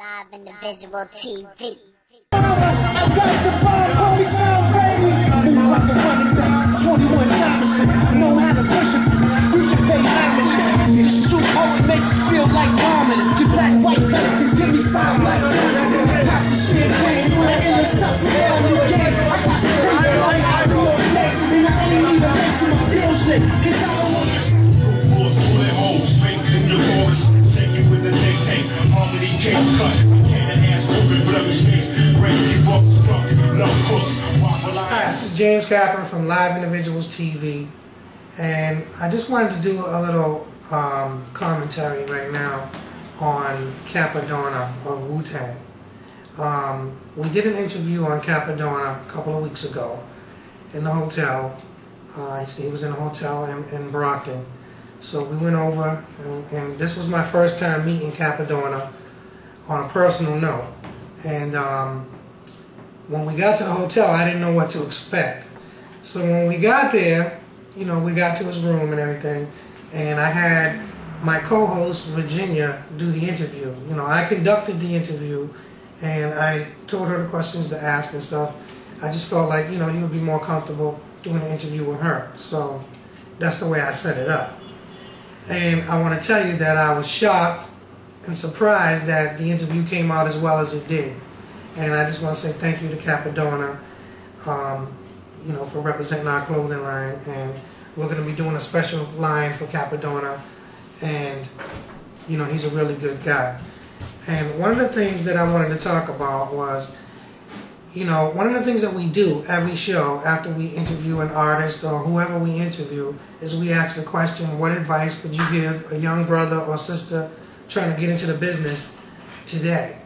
Live in the visual TV. I got the bomb, holy town, baby. Move like a running back, 21 times. Know how to push it. You should pay homage. It's true, only make you feel like bombing. You black, white, best, give me 5 like pop the shit, can't do that in the stuff. Hell, you get I got the paper like I do a neck. And I ain't even mention my bill shit. Cause I don't want to force pull it home, straight in your chorus. Take it with the neck tape, harmony cake cut. Can't ass open, bloody state. Hi, this is James Capra from Live Individuals TV, and I just wanted to do a little commentary right now on Cappodonna of Wu-Tang. We did an interview on Cappodonna a couple of weeks ago in the hotel. He was in a hotel in Brockton. So we went over, and this was my first time meeting Cappodonna on a personal note. And when we got to the hotel, I didn't know what to expect. So when we got there, you know, we got to his room and everything, and I had my co-host, Virginia, do the interview. You know, I conducted the interview, and I told her the questions to ask and stuff. I just felt like, you know, you would be more comfortable doing an interview with her. So that's the way I set it up. And I want to tell you that I was shocked and surprised that the interview came out as well as it did. And I just want to say thank you to Cappodonna, you know, for representing our clothing line. And we're going to be doing a special line for Cappodonna. And, you know, he's a really good guy. And one of the things that I wanted to talk about was, you know, one of the things that we do every show after we interview an artist or whoever we interview is we ask the question, what advice would you give a young brother or sister trying to get into the business today?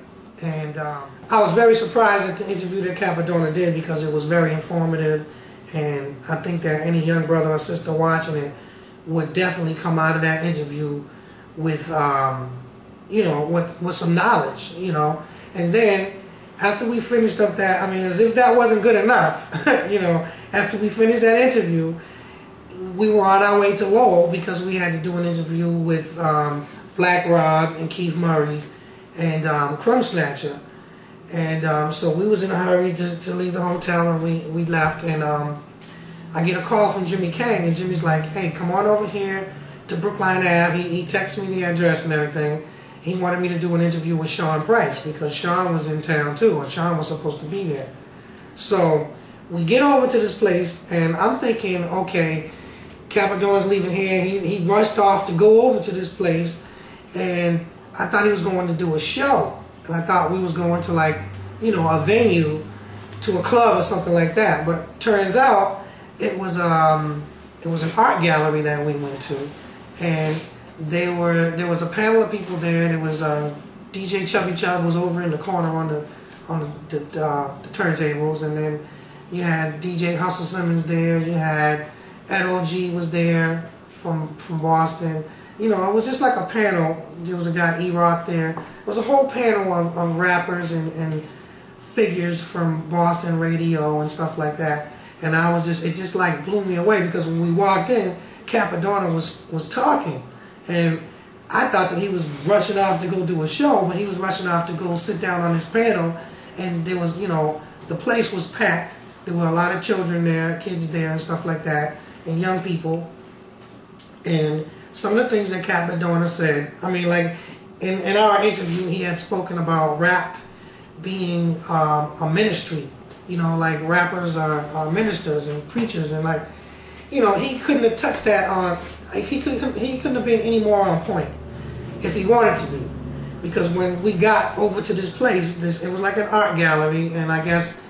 And I was very surprised at the interview that Cappodonna did because it was very informative, and I think that any young brother or sister watching it would definitely come out of that interview with, you know, with some knowledge, you know. And then after we finished up that, I mean, as if that wasn't good enough, you know, after we finished that interview, we were on our way to Lowell because we had to do an interview with Black Rob and Keith Murray and Crumb Snatcher. And so we was in a hurry to leave the hotel, and we left, and I get a call from Jimmy Kang, and Jimmy's like, hey, come on over here to Brookline Ave. He texted me the address and everything. He wanted me to do an interview with Sean Price because Sean was in town too, and Sean was supposed to be there. So we get over to this place, and I'm thinking, okay, Cappodonna's leaving here. He rushed off to go over to this place, and I thought he was going to do a show. And I thought we was going to, like, you know, a venue, to a club or something like that. But turns out it was an art gallery that we went to, and there was a panel of people there. There was DJ Chubby Chub was over in the corner on the turntables, and then you had DJ Hustle Simmons there. You had Ed O.G. was there from Boston. You know, it was just like a panel. There was a guy, E-Rock, there. It was a whole panel of rappers and figures from Boston radio and stuff like that. And I was just, it just like blew me away because when we walked in, Cappodonna was talking. And I thought that he was rushing off to go do a show, but he was rushing off to go sit down on his panel. And there was, you know, the place was packed. There were a lot of children there, kids there and stuff like that, and young people. And some of the things that Cappodonna said, I mean, like, in our interview, he had spoken about rap being a ministry. You know, like, rappers are ministers and preachers, and, like, you know, he couldn't have touched that on, he couldn't have been any more on point if he wanted to be. Because when we got over to this place, it was like an art gallery, and I guess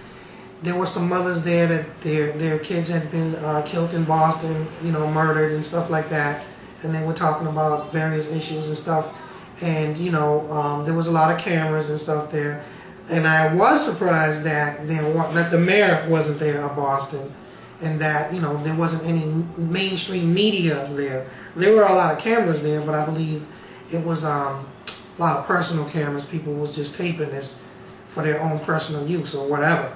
there were some mothers there that their kids had been killed in Boston, you know, murdered and stuff like that. And they were talking about various issues and stuff, and you know, there was a lot of cameras and stuff there, and I was surprised that the mayor wasn't there of Boston, and that, you know, there wasn't any mainstream media there. There were a lot of cameras there, but I believe it was a lot of personal cameras. People was just taping this for their own personal use or whatever.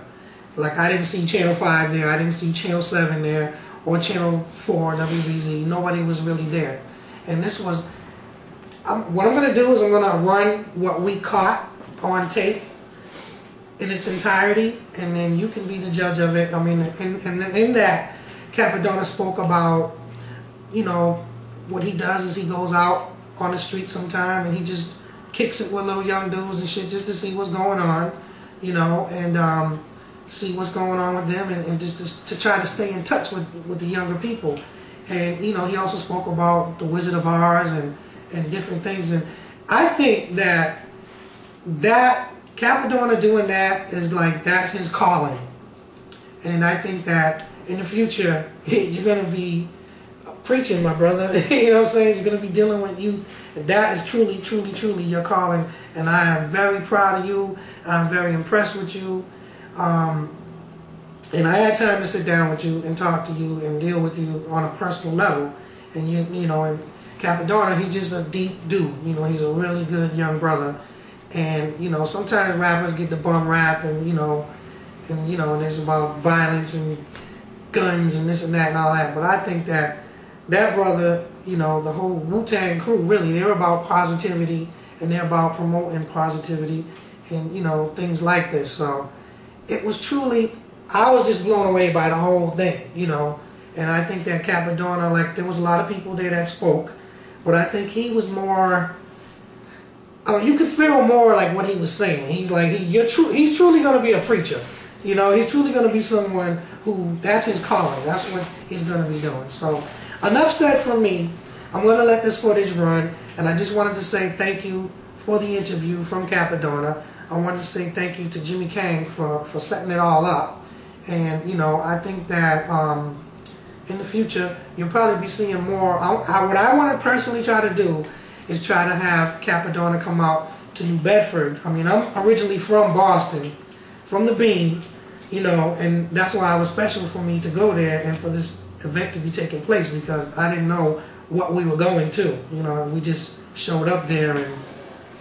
Like, I didn't see Channel 5 there, I didn't see Channel 7 there, or Channel 4, WBZ. Nobody was really there. And this was, what I'm going to do is I'm going to run what we caught on tape in its entirety, and then you can be the judge of it. I mean, in that, Cappodonna spoke about, you know, what he does is he goes out on the street sometime and he just kicks it with little young dudes and shit just to see what's going on, you know, and see what's going on with them, and just to try to stay in touch with the younger people. And, you know, he also spoke about the Wizard of Oz and different things. And I think that Cappodonna doing that is like, that's his calling. And I think that in the future, you're going to be preaching, my brother. You know what I'm saying? You're going to be dealing with youth. And that is truly, truly, truly your calling. And I am very proud of you. I'm very impressed with you. And I had time to sit down with you and talk to you and deal with you on a personal level. And you know, and Cappodonna, he's just a deep dude. You know, he's a really good young brother. And you know, sometimes rappers get the bum rap, and you know, and it's about violence and guns and this and that and all that. But I think that brother, you know, the whole Wu-Tang crew, really, they're about positivity, and they're about promoting positivity and, you know, things like this. So it was truly, I was just blown away by the whole thing, you know. And I think that Cappodonna, like, there was a lot of people there that spoke, but I think he was more, you could feel more like what he was saying. He's like, he's truly going to be a preacher. You know, he's truly going to be someone who, that's his calling. That's what he's going to be doing. So enough said from me. I'm going to let this footage run, and I just wanted to say thank you for the interview from Cappodonna. I wanted to say thank you to Jimmy Kang for setting it all up. And, you know, I think that in the future, you'll probably be seeing more. What I want to personally try to do is try to have Cappodonna come out to New Bedford. I mean, I'm originally from Boston, from the Bean, you know, and that's why it was special for me to go there and for this event to be taking place, because I didn't know what we were going to. You know, we just showed up there, and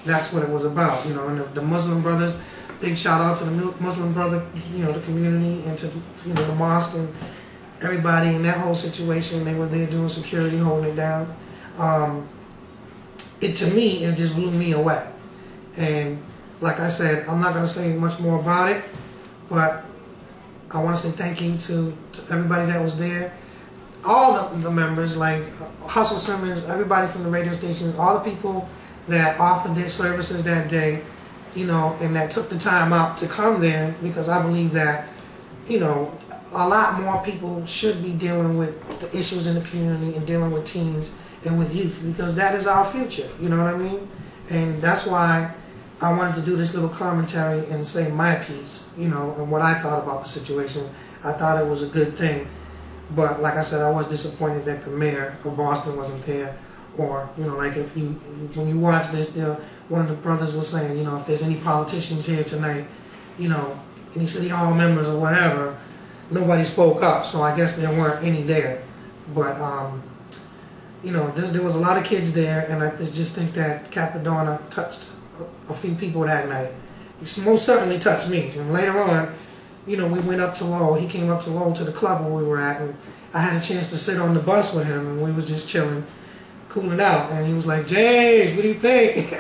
that's what it was about. You know, and the Muslim brothers, big shout out to the Muslim brother, you know, the community, and to, you know, the mosque and everybody in that whole situation. They were there doing security, holding it down. To me, it just blew me away. And like I said, I'm not going to say much more about it, but I want to say thank you to everybody that was there. All the members, like Hustle Simmons, everybody from the radio stations, all the people that offered their services that day, you know, and that took the time out to come there, because I believe that, you know, a lot more people should be dealing with the issues in the community and dealing with teens and with youth, because that is our future, you know what I mean? And that's why I wanted to do this little commentary and say my piece, you know, and what I thought about the situation. I thought it was a good thing, but like I said, I was disappointed that the mayor of Boston wasn't there. Or, you know, like when you watch this, one of the brothers was saying, you know, if there's any politicians here tonight, you know, any city hall members or whatever, nobody spoke up, so I guess there weren't any there. But, you know, there was a lot of kids there, and I just think that Cappodonna touched a few people that night. He most certainly touched me. And later on, you know, we went up to Lowell. He came up to Lowell to the club where we were at, and I had a chance to sit on the bus with him, and we was just chilling, cooling out. And he was like, "James, what do you think?"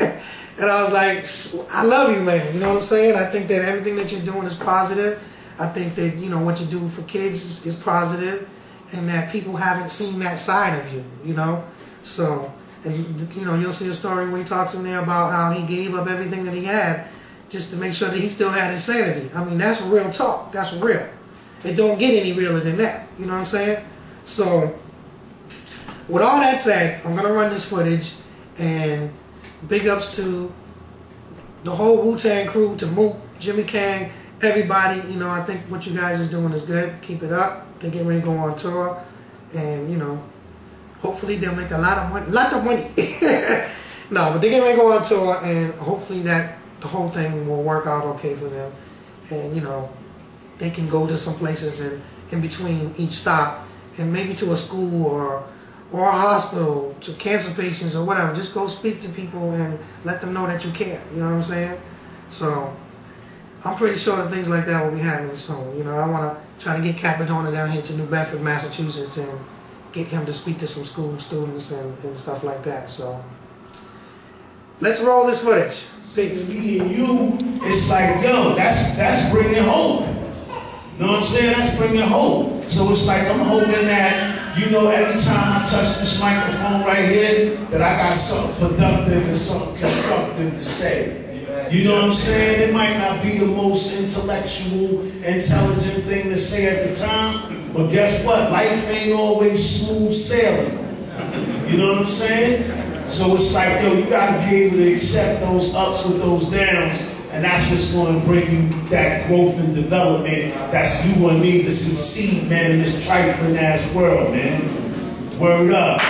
And I was like, "I love you, man." You know what I'm saying? I think that everything that you're doing is positive. I think that, you know, what you do for kids is positive, and that people haven't seen that side of you, you know? So, and, you know, you'll see a story where he talks in there about how he gave up everything that he had just to make sure that he still had his sanity. I mean, that's real talk. That's real. It don't get any realer than that. You know what I'm saying? So, with all that said, I'm going to run this footage, and big ups to the whole Wu-Tang crew, to Mook, Jimmy Kang, everybody. You know, I think what you guys is doing is good. Keep it up. They're getting ready to go on tour, and, you know, hopefully they'll make a lot of money. No, but they're getting ready to go on tour, and hopefully that the whole thing will work out okay for them. And, you know, they can go to some places in between each stop, and maybe to a school or a hospital, to cancer patients or whatever. Just go speak to people and let them know that you care. You know what I'm saying? So I'm pretty sure that things like that will be happening soon. You know, I want to try to get Cappodonna down here to New Bedford, Massachusetts, and get him to speak to some school students and stuff like that. So let's roll this footage. Me and you, it's like, yo, that's bringing hope. You know what I'm saying? That's bringing hope. So it's like I'm hoping that, you know, every time I touch this microphone right here, that I got something productive and something constructive to say. You know what I'm saying? It might not be the most intellectual, intelligent thing to say at the time, but guess what? Life ain't always smooth sailing. You know what I'm saying? So it's like, yo, you gotta be able to accept those ups with those downs, and that's what's gonna bring you that growth and development that's you gonna need to succeed, man, in this trifling ass world, man. Word up.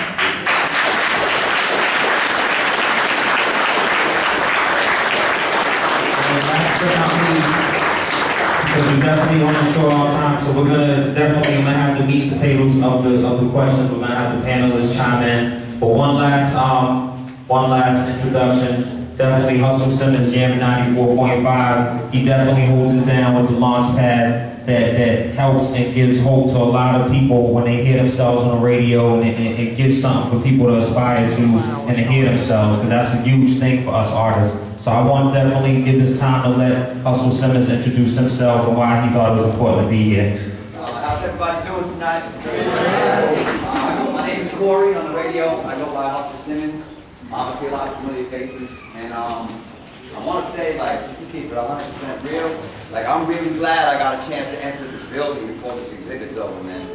Because we definitely on the show all the time, so we're gonna have the meat and potatoes of the questions. We're gonna have the panelists chime in. But one last introduction. Definitely Hustle Simmons, Jam 94.5. He definitely holds it down with the launch pad that helps and gives hope to a lot of people when they hear themselves on the radio, and it gives something for people to aspire to and to hear themselves, because that's a huge thing for us artists. So I want to definitely give this time to let Hustle Simmons introduce himself and why he thought it was important to be here. How's everybody doing tonight? My name is Corey on the radio. I go by Hustle Simmons. I see a lot of familiar faces, and I want to say, like, just to keep it 100% real, like, I'm really glad I got a chance to enter this building before this exhibit's over, man.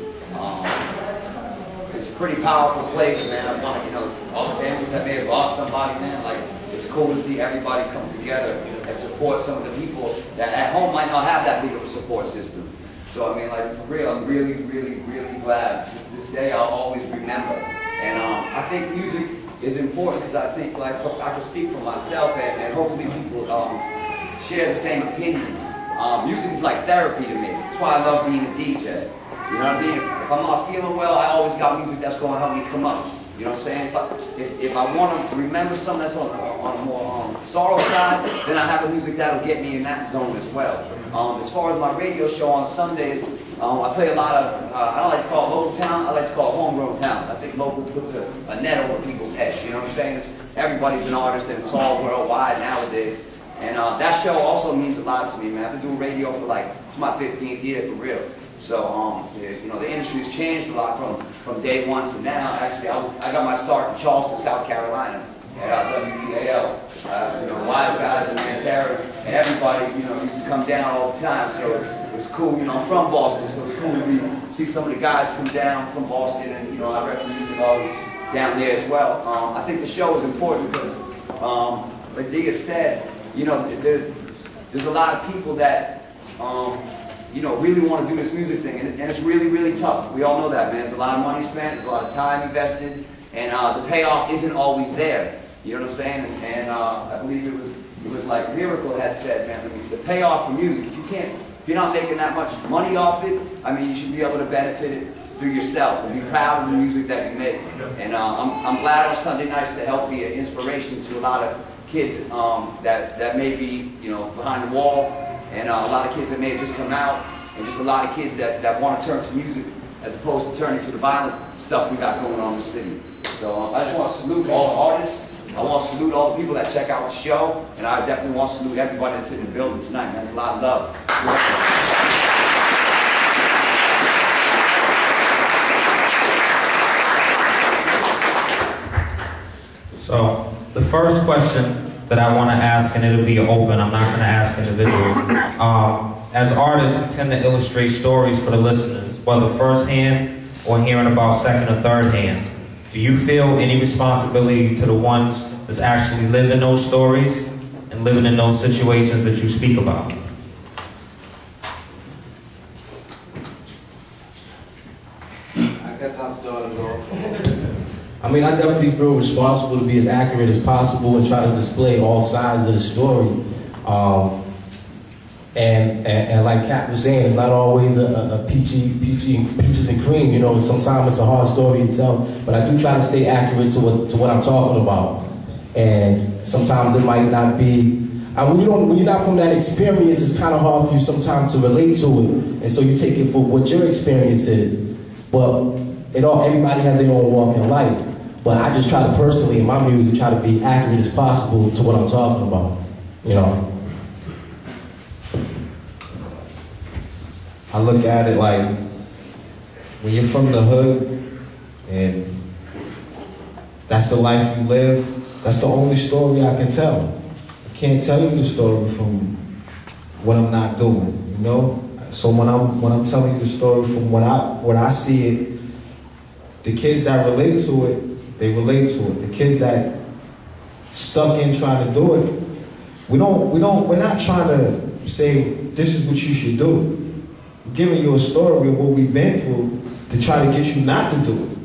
It's a pretty powerful place, man. I want to, you know, all the families that may have lost somebody, man, like, it's cool to see everybody come together and support some of the people that at home might not have that big of a support system. So, I mean, like, for real, I'm really, really, really glad. This day I'll always remember. And I think music is important because I think, like, I can speak for myself, and hopefully people share the same opinion. Music is like therapy to me. That's why I love being a DJ. You know what I mean? If I'm not feeling well, I always got music that's going to help me come up. You know what I'm saying? If I want to remember something that's on a more sorrow side, then I have the music that'll get me in that zone as well. As far as my radio show on Sundays, I play a lot of, I don't like to call it local talent, I like to call it homegrown talent. I think local puts a net over people's heads, you know what I'm saying? Everybody's an artist and it's all worldwide nowadays. And that show also means a lot to me, man. I've been doing radio for like, it's my 15th year for real. So, you know, the industry's changed a lot from day one to now. Actually, I got my start in Charleston, South Carolina, at WPAL. You know, Wise Guys and Commantary, and everybody, you know, used to come down all the time. So it was cool, you know, I'm from Boston, so it's cool to see some of the guys come down from Boston, and, you know, I rep music always down there as well. I think the show is important because, like Dia said, you know, there's a lot of people that, you know, really want to do this music thing, and it's really, really tough. We all know that, man. There's a lot of money spent, there's a lot of time invested, and the payoff isn't always there. You know what I'm saying? And I believe it was like Miracle had said, man, the payoff for music, if you're not making that much money off it, I mean, you should be able to benefit it through yourself and be proud of the music that you make. And I'm glad on Sunday nights to help be an inspiration to a lot of kids that may be, you know, behind the wall, and a lot of kids that may have just come out, and just a lot of kids that want to turn to music as opposed to turning to the violent stuff we got going on in the city. So I just want to salute all the artists. I want to salute all the people that check out the show, and I definitely want to salute everybody that's in the building tonight, man. There's a lot of love. So, the first question that I want to ask, and it'll be open, I'm not going to ask individually. As artists, we tend to illustrate stories for the listeners, whether firsthand or hearing about second or third hand. Do you feel any responsibility to the ones that's actually living those stories and living in those situations that you speak about? I guess I'll start it off. I mean, I definitely feel responsible to be as accurate as possible and try to display all sides of the story. And like Cap was saying, it's not always a peaches and cream. You know, sometimes it's a hard story to tell. But I do try to stay accurate to what I'm talking about. And sometimes it might not be. When you're not from that experience, it's kind of hard for you sometimes to relate to it. And so you take it for what your experience is. But everybody has their own walk in life. But I just try to personally, in my music, try to be accurate as possible to what I'm talking about. You know, I look at it like when you're from the hood and that's the life you live, that's the only story I can tell. I can't tell you the story from what I'm not doing, you know? So when I'm telling you the story from what I see it, the kids that relate to it, they relate to it. The kids that stuck in trying to do it, we're not trying to say this is what you should do. We're giving you a story of what we've been through to try to get you not to do it.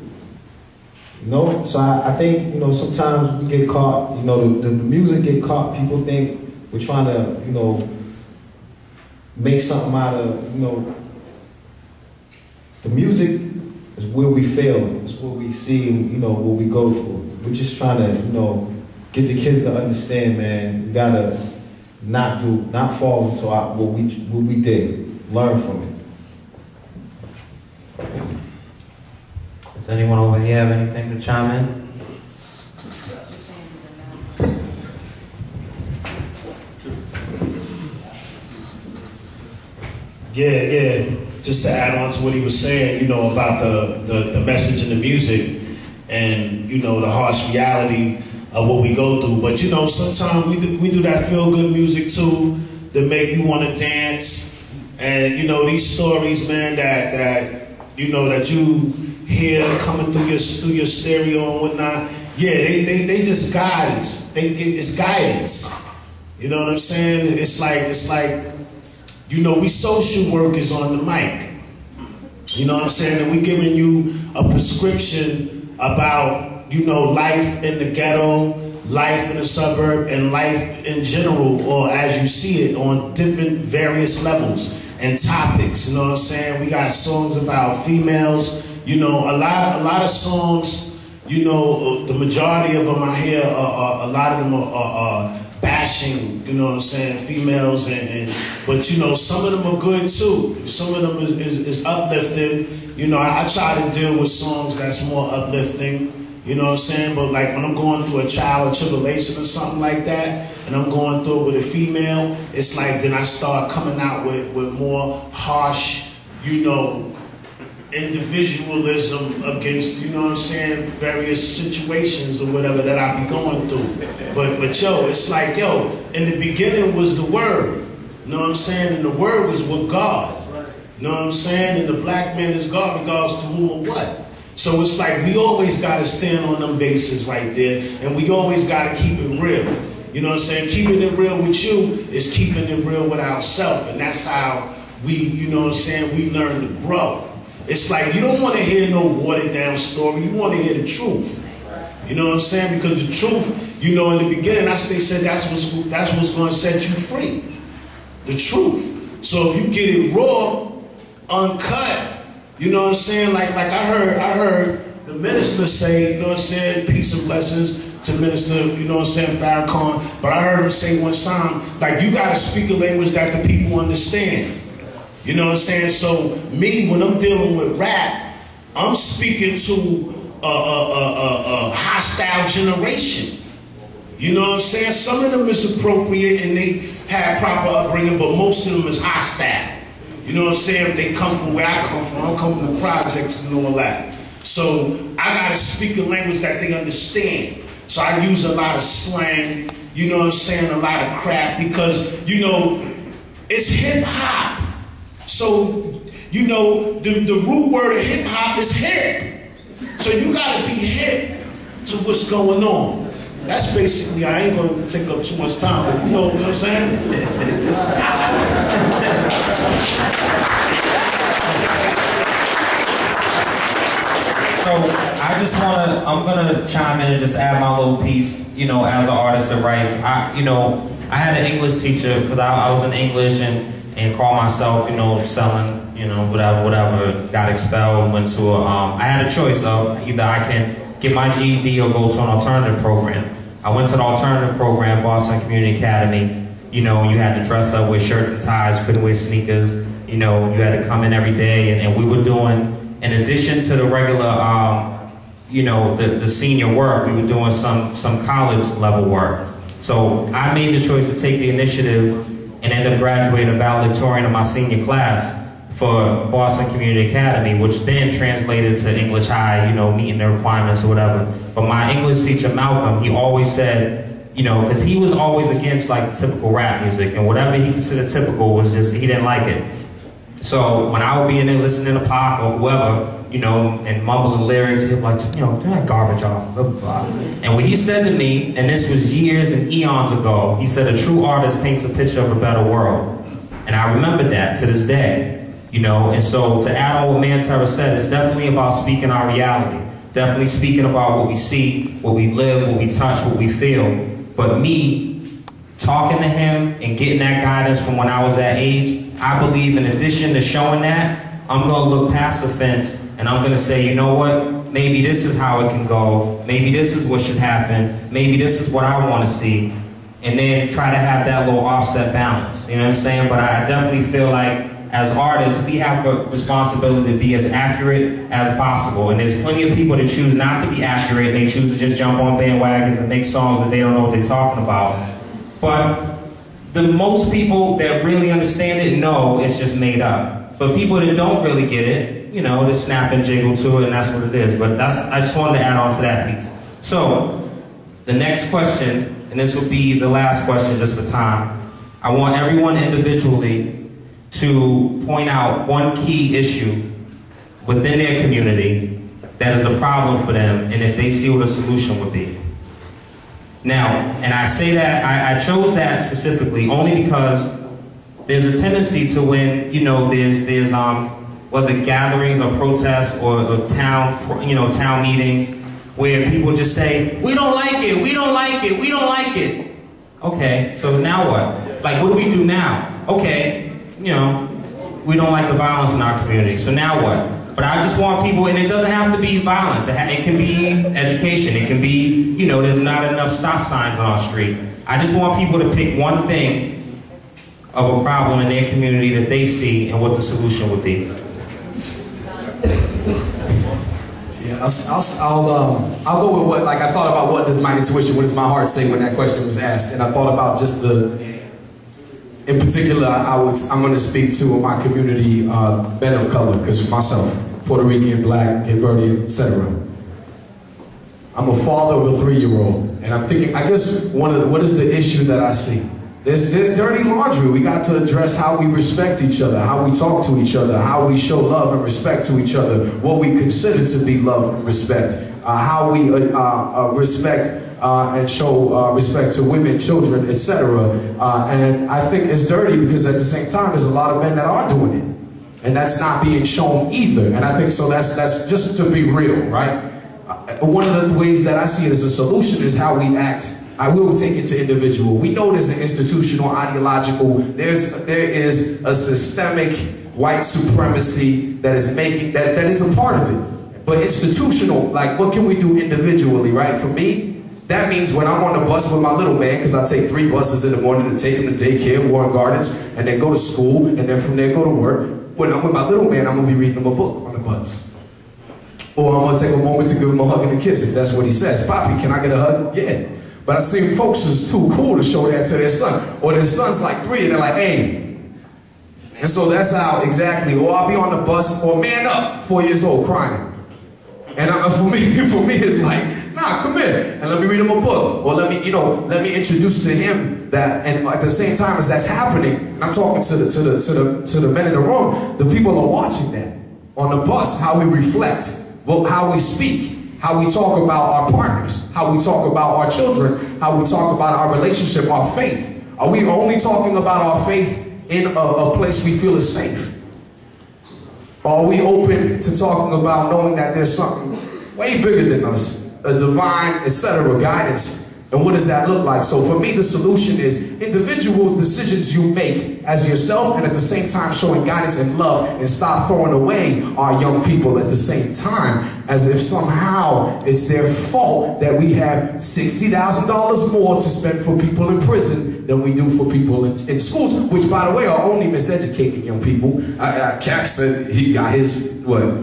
You know, so I think, you know, sometimes we get caught, you know, the music get caught, people think we're trying to, you know, make something out of, you know, the music is where we fail, it's what we see, you know, what we go through. We're just trying to, you know, get the kids to understand, man, you gotta not fall into what we did, learn from it. Does anyone over here have anything to chime in? Yeah. Just to add on to what he was saying, you know, about the message in the music and, you know, the harsh reality of what we go through. But, you know, sometimes we do that feel-good music, too, that make you want to dance. And, you know, these stories, man, that you know, that you hear coming through your stereo and whatnot, yeah, they just guidance. It's guidance. You know what I'm saying? It's like, you know, we social workers on the mic. You know what I'm saying? And we giving you a prescription about, you know, life in the ghetto, life in the suburb, and life in general, or as you see it, on different various levels and topics. You know what I'm saying? We got songs about females. You know, a lot of songs, you know, the majority of them I hear, a lot of them are bashing, you know what I'm saying, females, but you know, some of them are good too. Some of them is uplifting. You know, I try to deal with songs that's more uplifting, you know what I'm saying, but like when I'm going through a trial or tribulation or something like that, and I'm going through it with a female, it's like then I start coming out with more harsh, you know, individualism against, you know what I'm saying, various situations or whatever that I be going through. But yo, it's like, yo, in the beginning was the Word. You know what I'm saying? And the Word was with God. You know what I'm saying? And the black man is God regardless to whom or what. So it's like we always got to stand on them bases right there, and we always got to keep it real. You know what I'm saying? Keeping it real with you is keeping it real with ourselves, and that's how we, you know what I'm saying, we learn to grow. It's like you don't want to hear no watered down story. You want to hear the truth. You know what I'm saying? Because the truth, you know, in the beginning, that's what they said, that's what's going to set you free. The truth. So if you get it raw, uncut, you know what I'm saying? Like I heard the minister say, you know what I'm saying, peace and blessings to Minister, you know what I'm saying, Farrakhan. But I heard him say one time, like, you got to speak a language that the people understand. You know what I'm saying? So me, when I'm dealing with rap, I'm speaking to a hostile generation. You know what I'm saying? Some of them is appropriate and they have proper upbringing, but most of them is hostile. You know what I'm saying? They come from where I come from. I come from the projects and all that. So I got to speak a language that they understand. So I use a lot of slang, you know what I'm saying, a lot of craft, because, you know, it's hip-hop. So, you know, the root word of hip-hop is hip. So you got to be hip to what's going on. That's basically, I ain't going to take up too much time, but you know what I'm saying? So I'm gonna chime in and just add my little piece, you know, as an artist that writes. I had an English teacher, because I was in English and called myself, you know, selling, you know, whatever, got expelled, went to I had a choice of either I can get my GED or go to an alternative program. I went to the alternative program, Boston Community Academy. You know, you had to dress up with shirts and ties, couldn't wear sneakers. You know, you had to come in every day, and we were doing, in addition to the regular, you know, the senior work, we were doing some college level work. So I made the choice to take the initiative and end up graduating valedictorian of my senior class for Boston Community Academy, which then translated to English High, you know, meeting the requirements or whatever. But my English teacher, Malcolm, he always said, you know, because he was always against like the typical rap music, and whatever he considered typical was just, he didn't like it. So when I would be in there listening to Pac or whoever, you know, and mumbling lyrics, he'd be like, you know, turn that garbage off, blah, blah, blah. And what he said to me, and this was years and eons ago, he said, a true artist paints a picture of a better world. And I remember that to this day, you know, and so to add on what Mantera said, it's definitely about speaking our reality, definitely speaking about what we see, what we live, what we touch, what we feel. But me, talking to him and getting that guidance from when I was that age, I believe in addition to showing that, I'm going to look past the fence and I'm going to say, you know what, maybe this is how it can go, maybe this is what should happen, maybe this is what I want to see, and then try to have that little offset balance, you know what I'm saying? But I definitely feel like as artists, we have a responsibility to be as accurate as possible, and there's plenty of people that choose not to be accurate, and they choose to just jump on bandwagons and make songs that they don't know what they're talking about. But the most people that really understand it know it's just made up. But people that don't really get it, you know, they snap and jiggle to it, and that's what it is. But I just wanted to add on to that piece. So, the next question, and this will be the last question just for time, I want everyone individually to point out one key issue within their community that is a problem for them, and if they see what a solution would be. Now, and I say that, I chose that specifically only because there's a tendency to when, you know, there's whether gatherings or protests or town meetings where people just say, we don't like it, we don't like it, we don't like it. Okay, so now what? Like, what do we do now? Okay, you know, we don't like the violence in our community, so now what? But I just want people, and it doesn't have to be violence, it can be education, it can be, you know, there's not enough stop signs on our street. I just want people to pick one thing of a problem in their community that they see and what the solution would be. Yeah, I'll go with what, like I thought about what does my intuition, what does my heart say when that question was asked, and I thought about just in particular, I'm going to speak to my community, men of color, because myself, Puerto Rican, black, Cape Verdean, etc. I'm a father of a 3-year-old, and I'm thinking, I guess what is the issue that I see? There's dirty laundry. We got to address how we respect each other, how we talk to each other, how we show love and respect to each other, what we consider to be love and respect, how we respect and show respect to women, children, etc. And I think it's dirty because at the same time, there's a lot of men that are doing it. And that's not being shown either. And I think so that's just to be real, right? One of the ways that I see it as a solution is how we act. I will take it to individual. We know there's an institutional, ideological, there is a systemic white supremacy that is making, that is a part of it. But institutional, like what can we do individually, right? For me, that means when I'm on the bus with my little man, because I take 3 buses in the morning to take him to daycare, Warren Gardens, and then go to school, and then from there go to work. When I'm with my little man, I'm going to be reading him a book on the bus. Or I'm going to take a moment to give him a hug and a kiss, if that's what he says. Papi, can I get a hug? Yeah. But I see folks is too cool to show that to their son. Or their son's like 3 and they're like, hey. And so that's how exactly, or I'll be on the bus, or man up, 4 years old, crying. And for me it's like, nah, come here, and let me read him a book. Or let me introduce to him that, and at the same time as that's happening, and I'm talking to the men in the room, the people are watching that. On the bus, how we reflect, how we speak, how we talk about our partners, how we talk about our children, how we talk about our relationship, our faith. Are we only talking about our faith in a place we feel is safe? Or are we open to talking about knowing that there's something way bigger than us, a divine, etc., guidance? And what does that look like? So for me, the solution is individual decisions you make as yourself, and at the same time showing guidance and love, and stop throwing away our young people at the same time as if somehow it's their fault that we have $60,000 more to spend for people in prison than we do for people in schools, which, by the way, are only miseducating young people. Cap said he got his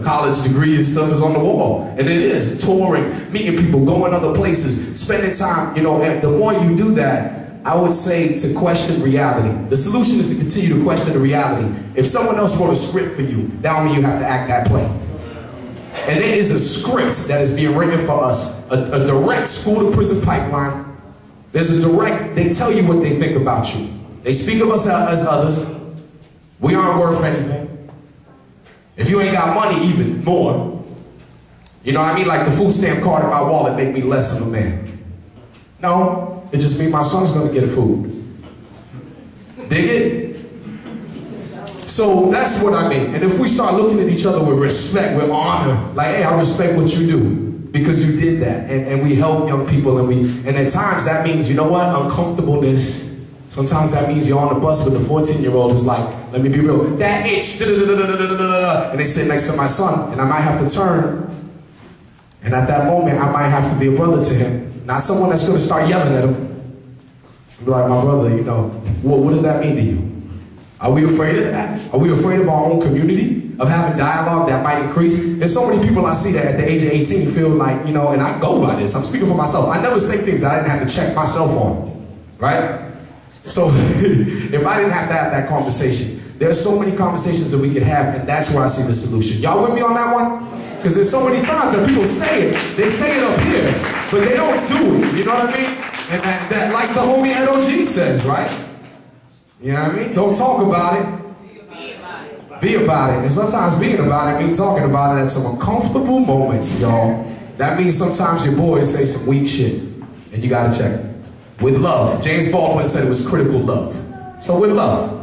college degree and stuff is on the wall, and it is touring, meeting people, going other places, spending time, you know, and the more you do that, I would say to question reality. The solution is to continue to question the reality. If someone else wrote a script for you, that don't mean you have to act that play. And there is a script that is being written for us, a direct school-to-prison pipeline. There's a direct, they tell you what they think about you. They speak of us as others. We aren't worth anything. If you ain't got money, even more. You know what I mean? Like the food stamp card in my wallet make me less of a man. No. It just means my son's gonna get food. Dig it? So that's what I mean. And if we start looking at each other with respect, with honor, like, hey, I respect what you do because you did that. And we help young people, and at times that means, you know what, uncomfortableness. Sometimes that means you're on the bus with a 14-year-old who's like, let me be real, that itch, and they sit next to my son, and I might have to turn. And at that moment, I might have to be a brother to him. Not someone that's going to start yelling at him. Be like, my brother, you know, what does that mean to you? Are we afraid of that? Are we afraid of our own community? Of having dialogue that might increase? There's so many people I see that at the age of 18 feel like, you know, and I go by this, I'm speaking for myself. I never say things that I didn't have to check myself on, right? So if I didn't have to have that conversation, there's so many conversations that we could have, and that's where I see the solution. Y'all with me on that one? Because there's so many times that people say it, they say it up here, but they don't do it, you know what I mean? And that like the homie LOG says, right? You know what I mean? Don't talk about it, be about it. And sometimes being about it means talking about it at some uncomfortable moments, y'all. That means sometimes your boys say some weak shit, and you gotta check it. With love. James Baldwin said it was critical love. So with love.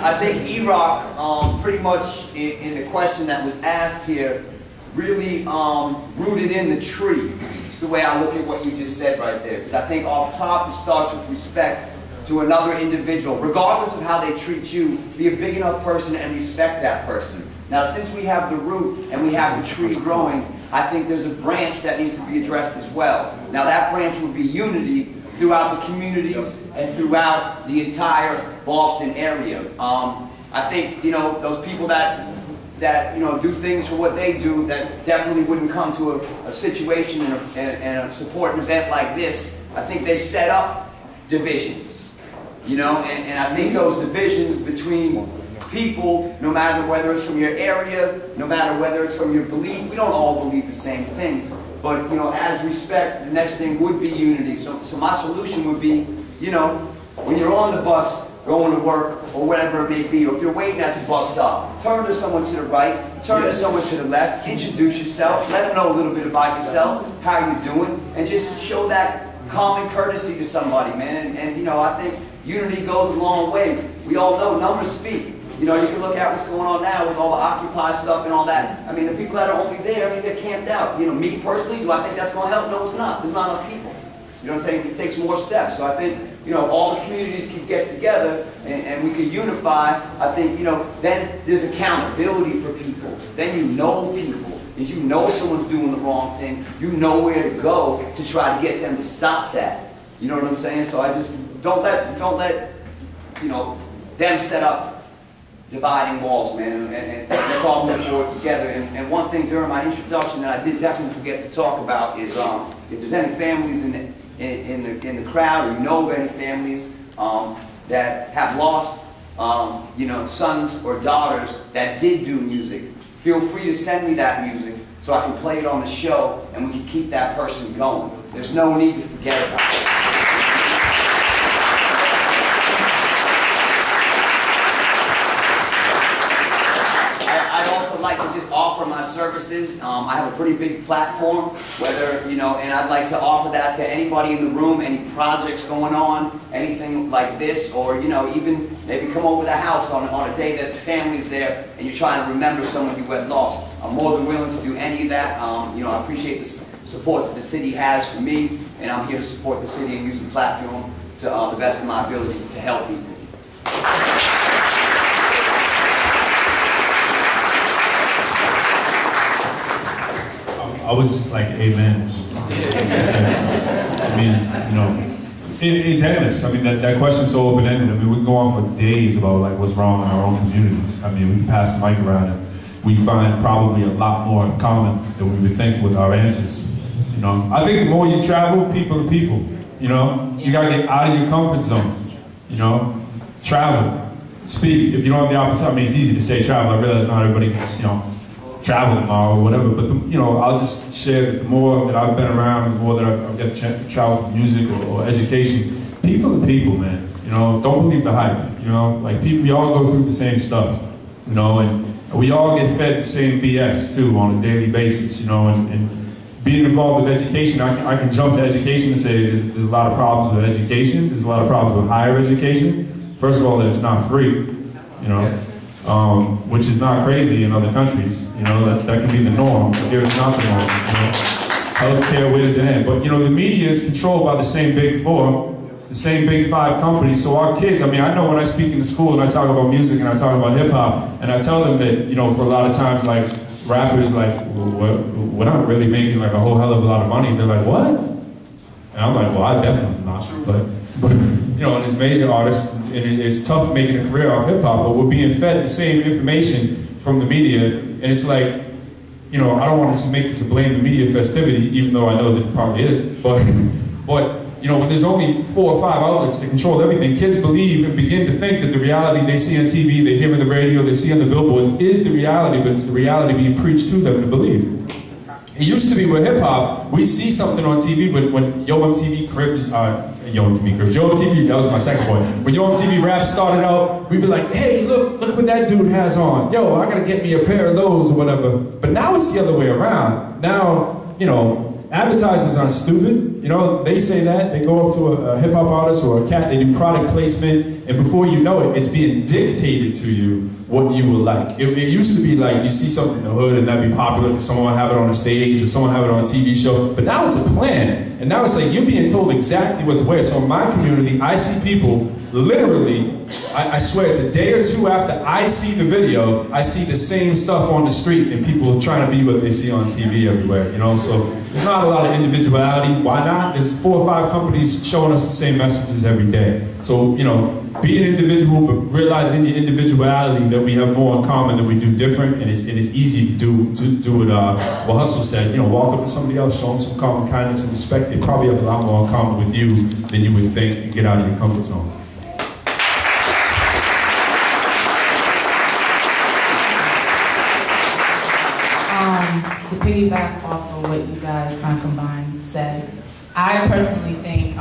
I think E-Rock, pretty much in the question that was asked here, really rooted in the tree. It's the way I look at what you just said right there. Because I think off top it starts with respect to another individual. Regardless of how they treat you, be a big enough person and respect that person. Now, since we have the root and we have the tree growing, I think there's a branch that needs to be addressed as well. Now, that branch would be unity throughout the communities and throughout the entire Boston area. I think, you know, those people that you know, do things for what they do, that definitely wouldn't come to a situation and a support event like this. I think they set up divisions, you know, and I think those divisions between people, no matter whether it's from your area, no matter whether it's from your belief, we don't all believe the same things. But, you know, as respect, the next thing would be unity. So my solution would be, you know, when you're on the bus, going to work, or whatever it may be, or if you're waiting at the bus stop, turn to someone to the right, turn to someone to the left, introduce yourself, let them know a little bit about yourself, how you're doing, and just show that common courtesy to somebody, man. And you know, I think unity goes a long way. We all know numbers speak. You know, you can look at what's going on now with all the Occupy stuff and all that. I mean, the people that are only there, I mean, they're camped out. You know, me personally, do I think that's going to help? No, it's not. There's not enough people. You know what I'm saying? It takes more steps. So I think, you know, if all the communities can get together and we can unify, I think, you know, then there's accountability for people. Then you know people. If you know someone's doing the wrong thing, you know where to go to try to get them to stop that. You know what I'm saying? So I just, don't let, you know, them set up dividing walls, man, and let's all move forward together. And one thing during my introduction that I did definitely forget to talk about is if there's any families in the crowd, or you know of any families that have lost, you know, sons or daughters that did do music, feel free to send me that music so I can play it on the show and we can keep that person going. There's no need to forget about it. Like to just offer my services. I have a pretty big platform, whether, you know, and I'd like to offer that to anybody in the room, any projects going on, anything like this, or, you know, even maybe come over to the house on a day that the family's there and you're trying to remember someone you had lost. I'm more than willing to do any of that. You know, I appreciate the support that the city has for me, and I'm here to support the city and use the platform to the best of my ability to help people. I was just like, amen. I mean, you know, It's endless. I mean, that question's so open-ended. I mean, we can go on for days about like what's wrong in our own communities. I mean, we can pass the mic around and we find probably a lot more in common than we would think with our answers. You know, I think the more you travel, people to people. You know, you gotta get out of your comfort zone. You know, travel, speak. If you don't have the opportunity, I mean, it's easy to say travel. I realize not everybody can, travel tomorrow or whatever. But I'll just share that the more that I've been around, the more that I've got to travel with music or education. People to people, man. You know, don't believe the hype. You know, like we all go through the same stuff. You know, and we all get fed the same BS too on a daily basis. You know, and being involved with education, I can jump to education and say there's a lot of problems with education. There's a lot of problems with higher education. First of all, that it's not free. You know. Yes. Which is not crazy in other countries, that can be the norm, but here it's not the norm, Healthcare, where does it end? But, the media is controlled by the same big four, the same big five companies, so our kids, I know when I speak in the school and I talk about music and I talk about hip-hop, and I tell them that, for a lot of times, like, rappers, like, we're not really making, like, a whole hell of a lot of money. They're like, what? And I'm like, well, I definitely not, but and as major artists, and it's tough making a career off hip-hop, but we're being fed the same information from the media, and it's like, I don't want to just make this a blame the media festivity, even though I know that it probably is, but when there's only 4 or 5 outlets that control everything, kids believe and begin to think that the reality they see on TV, they hear on the radio, they see on the billboards, is the reality, but it's the reality being preached to them to believe. It used to be with hip-hop, we see something on TV, but when Yo MTV Cribs, Yo MTV, that was my second point. When Yo MTV Rap started out, we'd be like, hey, look what that dude has on. Yo, I gotta get me a pair of those or whatever. But now it's the other way around. Now, advertisers aren't stupid. They say that. They go up to a hip-hop artist or a cat, they do product placement, and before you know it, it's being dictated to you what you will like. It used to be like, you see something in the hood and that'd be popular because someone would have it on a stage or someone have it on a TV show, but now it's a plan. And now it's like, you're being told exactly what to wear. So in my community, I see people, literally, I swear it's a day or two after I see the video, I see the same stuff on the street and people trying to be what they see on TV everywhere, so there's not a lot of individuality. Why not? There's 4 or 5 companies showing us the same messages every day. So, be an individual, but realizing the individuality that we have more in common than we do different, and it's easy to do what Hustle said, walk up to somebody else, show them some common kindness and respect. They probably have a lot more in common with you than you would think, and get out of your comfort zone. To piggyback off of what you guys kind of combined said, I personally think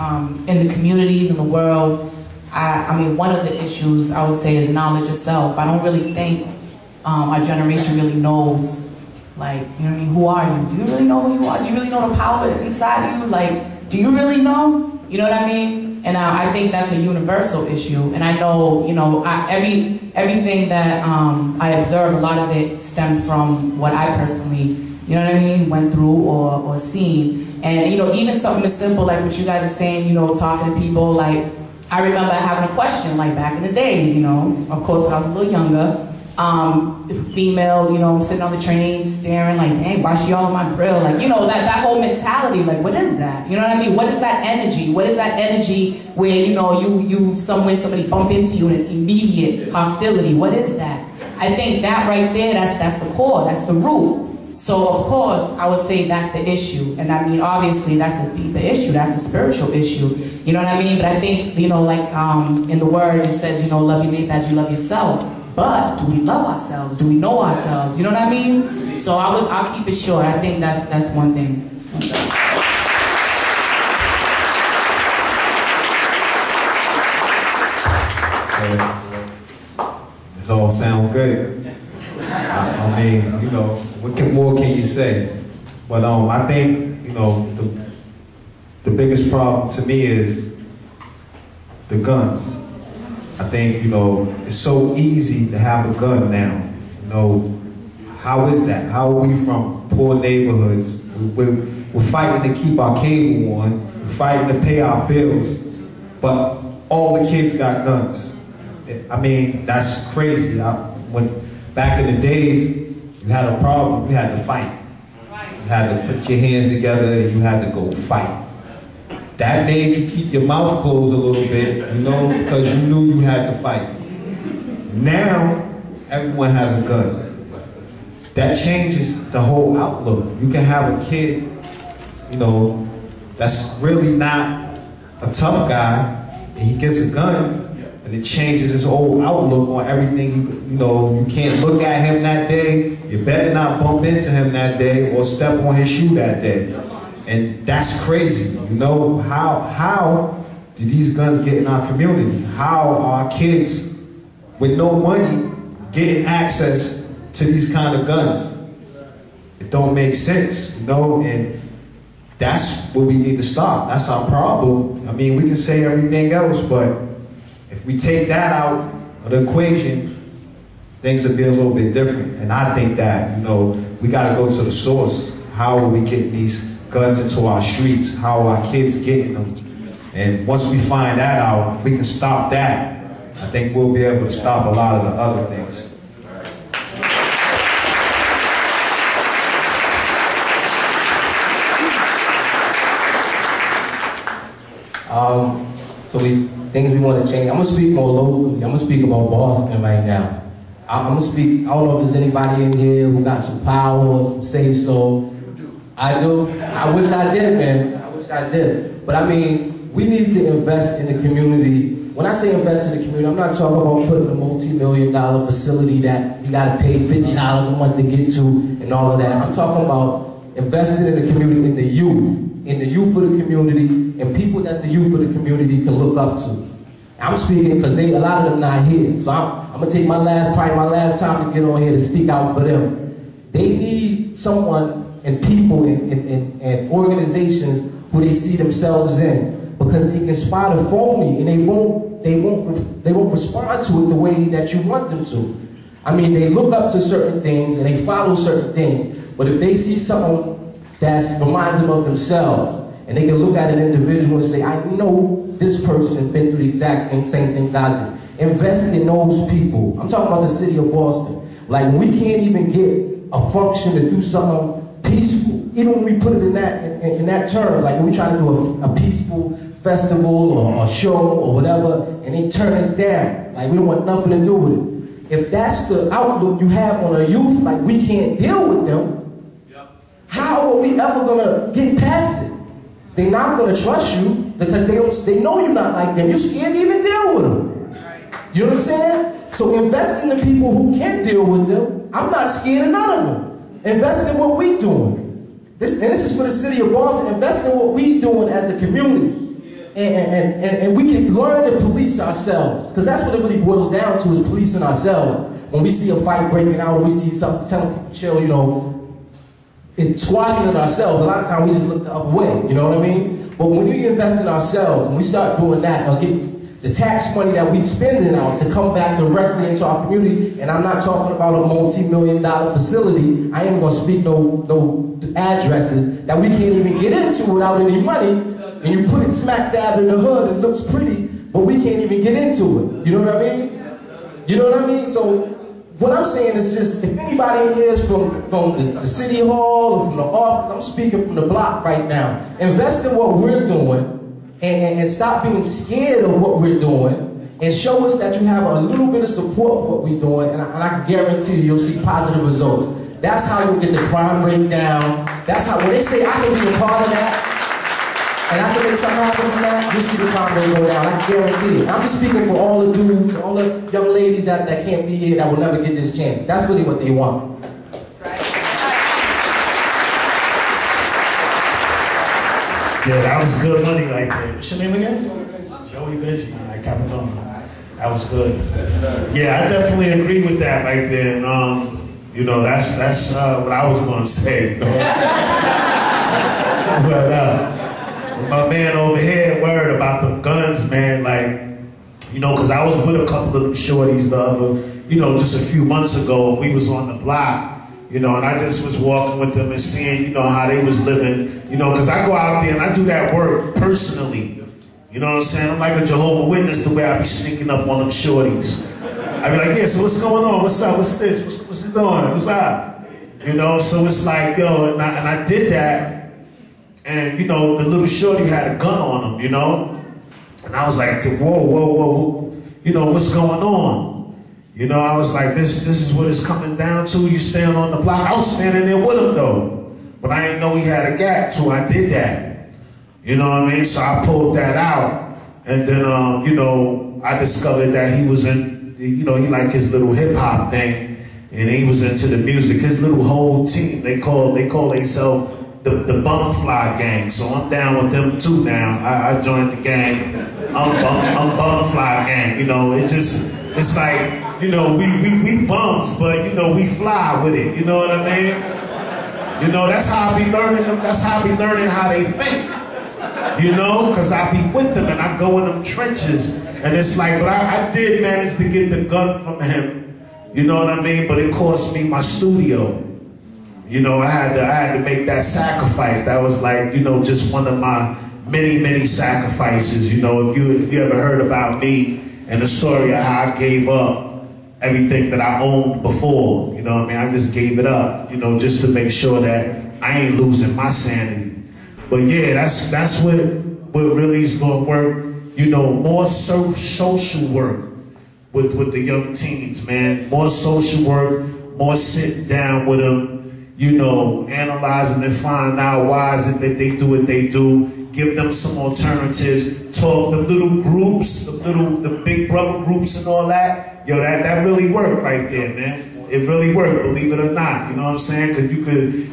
in the communities, in the world, I mean, one of the issues I would say is knowledge itself. I don't really think our generation really knows, like, who are you? Do you really know who you are? Do you really know the power inside you? Like, do you really know? You know what I mean? And I think that's a universal issue. And I know, everything that I observe, a lot of it stems from what I personally, went through or seen. And, even something as simple like what you guys are saying, talking to people, like, I remember having a question, like, back in the days, of course, when I was a little younger, if a female, I'm sitting on the train staring, like, dang, why she all on my grill? Like, that whole mentality, like, what is that? You know what I mean? What is that energy? What is that energy where, you somebody bump into you and it's immediate hostility? What is that? I think that right there, that's the core, that's the root. So, of course, I would say that's the issue. And I mean, obviously, that's a deeper issue. That's a spiritual issue. You know what I mean? But I think, like in the word, it says, love your neighbor as you love yourself. But do we love ourselves? Do we know ourselves? You know what I mean? So I'll keep it short. I think that's one thing. This all sound good. I mean, what more can you say? But I think, the biggest problem to me is the guns. I think, it's so easy to have a gun now. How is that? How are we from poor neighborhoods? We're fighting to keep our cable on. We're fighting to pay our bills. But all the kids got guns. I mean, that's crazy. Back in the days, you had a problem, you had to fight. You had to put your hands together and you had to go fight. that made you keep your mouth closed a little bit, you know, because you knew you had to fight. Now, everyone has a gun. That changes the whole outlook. You can have a kid, you know, that's really not a tough guy, and he gets a gun, and it changes his whole outlook on everything. You know, you can't look at him that day. You better not bump into him that day or step on his shoe that day. And that's crazy. You know, how did these guns get in our community? How are kids with no money getting access to these kind of guns? It don't make sense, you know, and that's what we need to stop. That's our problem. I mean, we can say everything else, but if we take that out of the equation, things will be a little bit different. And I think that, you know, we got to go to the source. How are we getting these guns into our streets? How are our kids getting them? And once we find that out, we can stop that. I think we'll be able to stop a lot of the other things. So things we want to change. I'm gonna speak more locally. I'm gonna speak about Boston right now. I'm gonna speak. I don't know if there's anybody in here who got some power, some say so. I do. I wish I did, man. I wish I did. But I mean, we need to invest in the community. When I say invest in the community, I'm not talking about putting a multi-million-dollar facility that you gotta pay $50 a month to get to and all of that. I'm talking about investing in the community, in the youth of the community, and people that the youth of the community can look up to. I'm speaking because a lot of them not here. So I'm gonna take probably my last time to get on here to speak out for them. They need someone and people and organizations who they see themselves in, because they can spot a phony and they won't respond to it the way that you want them to. I mean, they look up to certain things and they follow certain things, but if they see something that reminds them of themselves, and they can look at an individual and say, I know this person been through the exact same things I did. Invest in those people. I'm talking about the city of Boston. Like, we can't even get a function to do something peaceful, even when we put it in that term, like when we try to do a peaceful festival or a show or whatever, and they turn us down, like we don't want nothing to do with it. If that's the outlook you have on a youth, like we can't deal with them, how are we ever gonna get past it? They're not gonna trust you because they know you're not like them. You're scared to even deal with them. You know what I'm saying? So invest in the people who can deal with them. I'm not scared of none of them. Invest in what we doing. This is for the city of Boston. Invest in what we doing as a community. And we can learn to police ourselves. Because that's what it really boils down to, is policing ourselves. When we see a fight breaking out, or we see something telling people chill, you know, it's squashing it ourselves. A lot of times we just look the other way, you know what I mean? But when we invest in ourselves, when we start doing that, or get the tax money that we spending out to come back directly into our community, and I'm not talking about a multi-million-dollar facility. I ain't gonna speak no addresses that we can't even get into without any money, and you put it smack dab in the hood, it looks pretty, but we can't even get into it. You know what I mean? You know what I mean? So what I'm saying is just, if anybody in here is from the city hall or from the office, I'm speaking from the block right now. Invest in what we're doing. And stop being scared of what we're doing, and show us that you have a little bit of support for what we're doing, and I can guarantee you'll see positive results. That's how you'll get the crime rate down. That's how, when they say I can be a part of that, and I can make something happen from that, you'll see the crime rate go down. I can guarantee it. I'm just speaking for all the dudes, all the young ladies that can't be here, that will never get this chance. That's really what they want. Yeah, that was good money right there. What's your name again? Joey Benjamin, Cappodonna. That was good. Yeah, I definitely agree with that right there. And, you know, that's what I was going to say. But my man over here, word about the guns, man, like, you know, because I was with a couple of them shorties the other, you know, just a few months ago. We was on the block. You know, and I just was walking with them and seeing, you know, how they was living, you know, because I go out there and I do that work personally. You know what I'm saying? I'm like a Jehovah's Witness the way I be sneaking up on them shorties. I be like, yeah, so what's going on? What's up? What's this? What's it doing? What's that? You know, so it's like, yo, and I did that, And, you know, the little shorty had a gun on him, you know? And I was like, whoa, you know, what's going on? You know, I was like, this is what it's coming down to. You stand on the block. I was standing there with him, though. But I didn't know he had a gap, too. I did that. You know what I mean? So I pulled that out. And then, you know, I discovered that he was in, you know, he liked his little hip-hop thing. And he was into the music. His little whole team, they call themselves the Bum Fly Gang. So I'm down with them, too, now. I joined the gang. I'm Bum Fly Gang. You know, it's like, you know, we bums, but, you know, we fly with it. You know what I mean? You know, that's how I be learning them. That's how I be learning how they think. You know, because I be with them and I go in them trenches. And it's like, but I did manage to get the gun from him. You know what I mean? But it cost me my studio. You know, I had to make that sacrifice. That was like, you know, just one of my many sacrifices. You know, if you ever heard about me and the story of how I gave up everything that I owned before, you know what I mean? I just gave it up, you know, just to make sure that I ain't losing my sanity. But yeah, that's what really is gonna work. You know, more social work with the young teens, man. More social work, more sitting down with them, you know, analyzing and finding out why is it that they do what they do. Give them some alternatives. Talk the little groups, the big brother groups and all that. Yo, that really worked right there, man. It really worked, believe it or not. You know what I'm saying? Because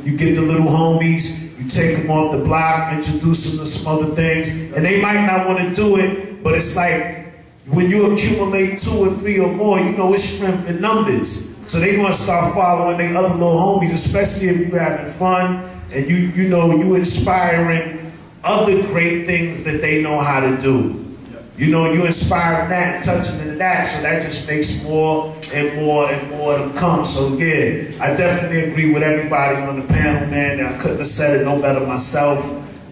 you get the little homies, you take them off the block, introduce them to some other things, and they might not want to do it, but it's like, when you accumulate 2 or 3 or more, you know it's strength in numbers. So they gonna start following their other little homies, especially if you having fun and you know you inspiring other great things that they know how to do. You know, you inspiring that, touching into that, so that just makes more and more and more to come. So yeah, I definitely agree with everybody on the panel, man. I couldn't have said it no better myself.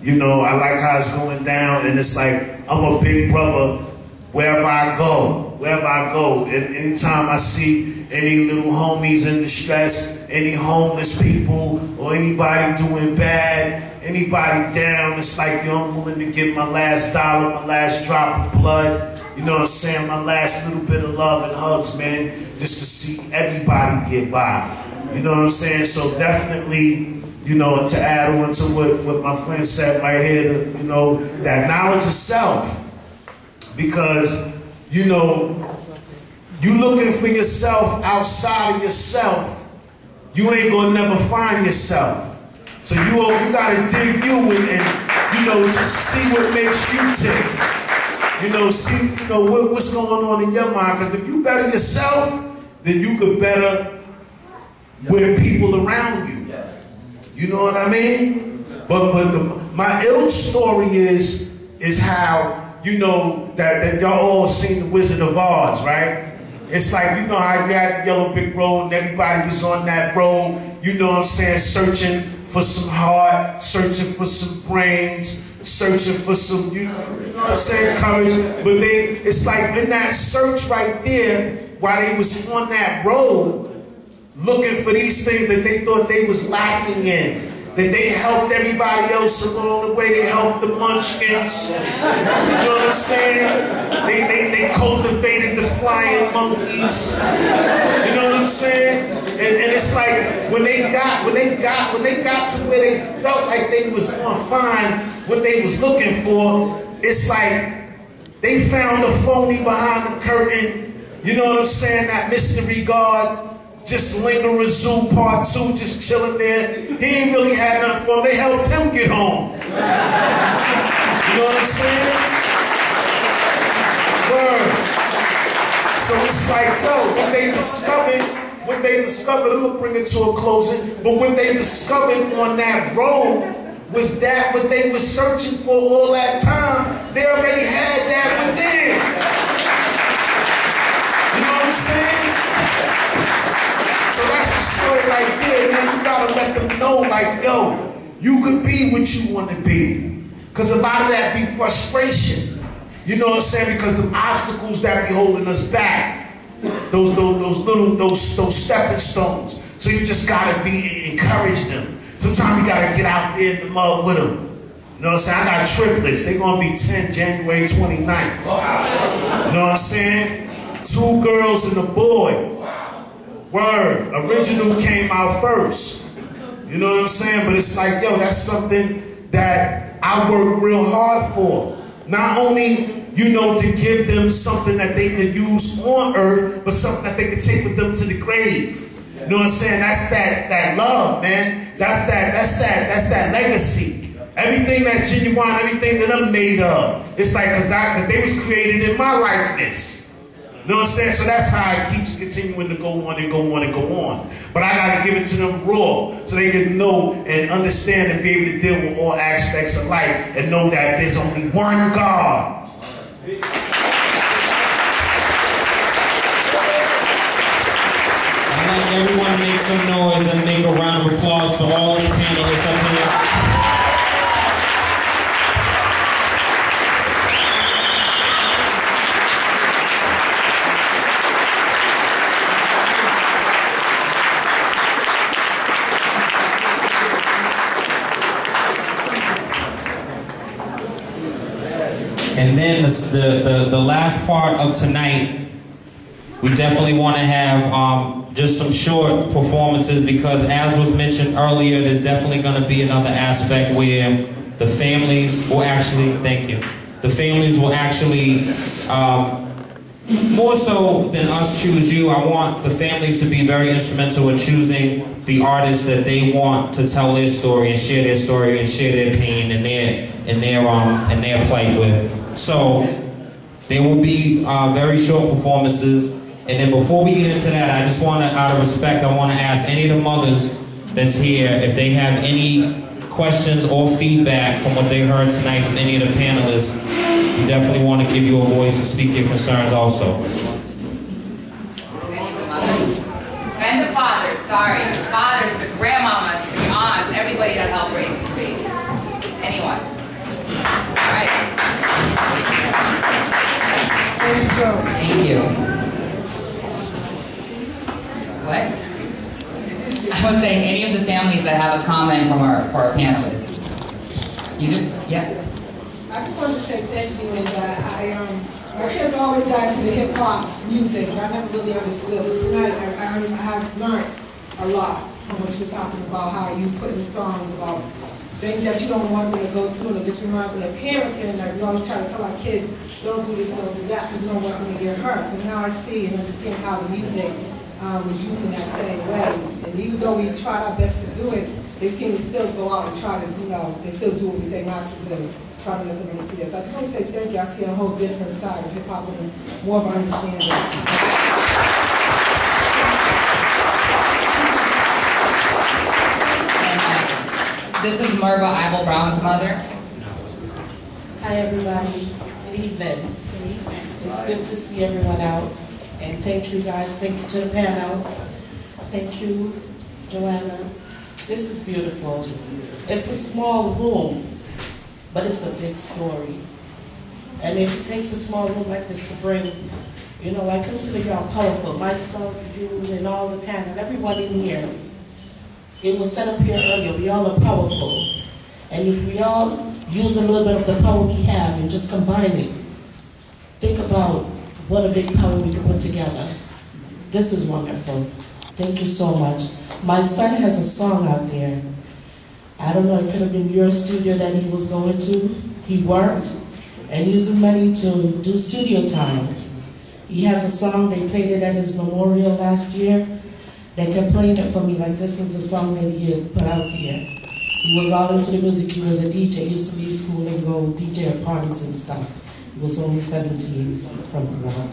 You know, I like how it's going down, and it's like I'm a big brother. Wherever I go, and anytime I see any little homies in distress, any homeless people, or anybody doing bad, anybody down, it's like, yo, I'm willing to give my last dollar, my last drop of blood, you know what I'm saying, my last little bit of love and hugs, man, just to see everybody get by. You know what I'm saying? So definitely, you know, to add on to what my friend said right here, you know, that knowledge of self. Because, you know, you looking for yourself outside of yourself, you ain't gonna never find yourself. So you gotta dig you and you know, just see what makes you tick. You know, see, you know, what's going on in your mind. Because if you better yourself, then you could better with people around you. Yes. You know what I mean? But my ill story is how, you know, that y'all all seen The Wizard of Oz, right? It's like, you know how you had the yellow brick road and everybody was on that road, you know what I'm saying, searching for some heart, searching for some brains, searching for some, you know what I'm saying, courage. But it's like in that search right there, while they was on that road, looking for these things that they thought they was lacking in, that they helped everybody else along the way. They helped the munchkins. You know what I'm saying? They cultivated the flying monkeys. You know what I'm saying? And it's like when they got to where they felt like they was gonna find what they was looking for, it's like they found a phony behind the curtain. You know what I'm saying? That mystery guard. Just Linger Zoo Part 2, just chilling there. He ain't really had nothing for him. They helped him get home. You know what I'm saying? Word. So it's like, yo, when they discovered, I'm gonna bring it to a closing, but when they discovered on that road, was that what they were searching for all that time? They already had that within. You know what I'm saying? So that's the story right there, man. You gotta let them know, like, yo, you could be what you want to be. Because a lot of that be frustration. You know what I'm saying? Because the obstacles that be holding us back, those stepping stones. So you just gotta encourage them. Sometimes you gotta get out there in the mud with them. You know what I'm saying? I got triplets. They're gonna be 10 January 29th. You know what I'm saying? 2 girls and a boy. Word. Original came out first. You know what I'm saying? But it's like, yo, that's something that I work real hard for. Not only, you know, to give them something that they could use on earth, but something that they could take with them to the grave. You know what I'm saying? That's that love, man. That's that legacy. Everything that's genuine, everything that I'm made of. It's like, cause they was created in my likeness. You know what I'm saying? So that's how it keeps continuing to go on and go on and go on. But I gotta give it to them raw, so they can know and understand and be able to deal with all aspects of life and know that there's only one God. I'd like everyone to make some noise and make a round of applause for all the panelists up here. And then the last part of tonight, we definitely want to have just some short performances, because as was mentioned earlier, there's definitely going to be another aspect where the families will actually, thank you, the families will actually, more so than us choose you, I want the families to be very instrumental in choosing the artists that they want to tell their story and share their story and share their pain and their plight with. So there will be very short performances, and then before we get into that, I just want to, out of respect, I want to ask any of the mothers that's here if they have any questions or feedback from what they heard tonight from any of the panelists. We definitely want to give you a voice and speak your concerns also. And the fathers, sorry. The fathers, the grandmamas, the aunts, everybody that helped raise these babies. Anyone. All right. There you go. Thank you. What? I was saying any of the families that have a comment for our panelists. You do? Yeah. I just wanted to say thank you, and my kids always got into the hip hop music, but I never really understood it. Tonight, I have learned a lot from what you were talking about, how you put in songs about things that you don't want them to go through. And it just reminds me of parenting, like we always try to tell our kids, don't do this, don't do that, because you don't want them to get hurt. So now I see and understand how the music was used in that same way. And even though we tried our best to do it, they seem to still go out and try to, you know, they still do what we say not to do. Trying to let them see this. I just want to say thank you. I see a whole different side of hip hop and more of an understanding. And this is Merva Ibel Brown's mother. Hi everybody. Good evening. It's good to see everyone out. And thank you guys. Thank you to the panel. Thank you, Joanna. This is beautiful. It's a small room, but it's a big story. And if it takes a small room like this to bring, you know, I consider y'all powerful. Myself, you, and all the panel, everyone in here. It was said up here earlier, we all are powerful. And if we all use a little bit of the power we have and just combine it, think about what a big power we can put together. This is wonderful. Thank you so much. My son has a song out there. I don't know, it could have been your studio that he was going to. He worked and used money to do studio time. He has a song, they played it at his memorial last year. They kept playing it for me, like this is the song that he had put out there. He was all into the music, he was a DJ, he used to leave school and go DJ at parties and stuff. He was only 17 from the war.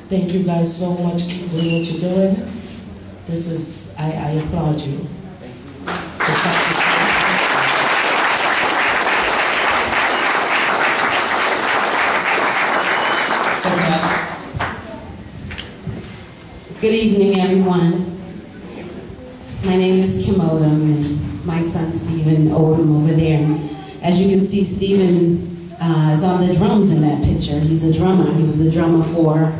Thank you guys so much, keep doing what you're doing. This is, I applaud you. Good evening, everyone. My name is Kim Odom, and my son Stephen Odom over there. And as you can see, Stephen is on the drums in that picture. He's a drummer. He was the drummer for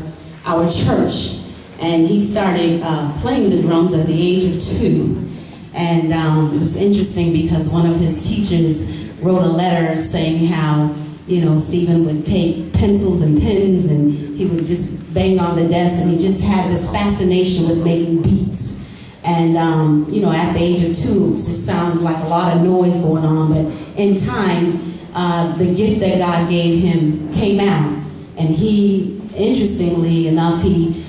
our church. And he started playing the drums at the age of 2. And it was interesting because one of his teachers wrote a letter saying how, you know, Stephen would take pencils and pens and he would just bang on the desk, and he just had this fascination with making beats. And, you know, at the age of 2, it just sounded like a lot of noise going on, but in time, the gift that God gave him came out. And he, interestingly enough, he,